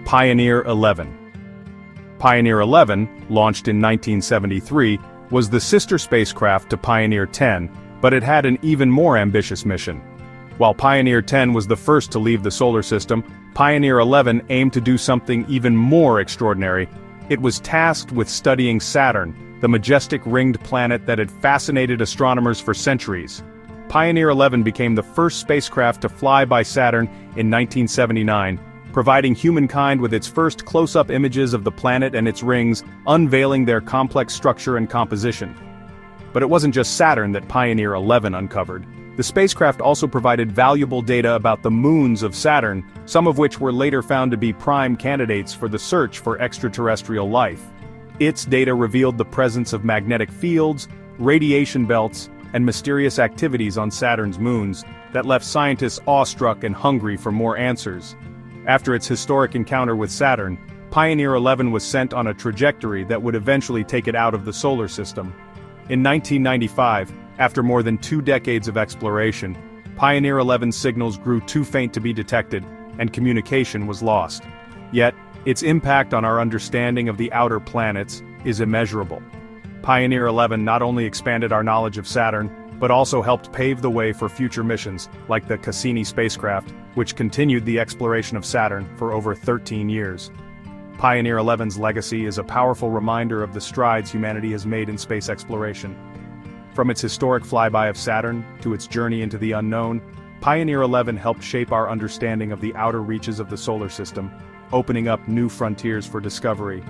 Pioneer 11. Pioneer 11, launched in 1973, was the sister spacecraft to Pioneer 10, but it had an even more ambitious mission. While Pioneer 10 was the first to leave the solar system, Pioneer 11 aimed to do something even more extraordinary. It was tasked with studying Saturn, the majestic ringed planet that had fascinated astronomers for centuries. Pioneer 11 became the first spacecraft to fly by Saturn in 1979, providing humankind with its first close-up images of the planet and its rings, unveiling their complex structure and composition. But it wasn't just Saturn that Pioneer 11 uncovered. The spacecraft also provided valuable data about the moons of Saturn, some of which were later found to be prime candidates for the search for extraterrestrial life. Its data revealed the presence of magnetic fields, radiation belts, and mysterious activities on Saturn's moons that left scientists awestruck and hungry for more answers. After its historic encounter with Saturn, Pioneer 11 was sent on a trajectory that would eventually take it out of the solar system. In 1995, after more than 2 decades of exploration, Pioneer 11's signals grew too faint to be detected, and communication was lost. Yet, its impact on our understanding of the outer planets is immeasurable. Pioneer 11 not only expanded our knowledge of Saturn, but also helped pave the way for future missions, like the Cassini spacecraft, which continued the exploration of Saturn for over 13 years. Pioneer 11's legacy is a powerful reminder of the strides humanity has made in space exploration. From its historic flyby of Saturn to its journey into the unknown, Pioneer 11 helped shape our understanding of the outer reaches of the solar system, opening up new frontiers for discovery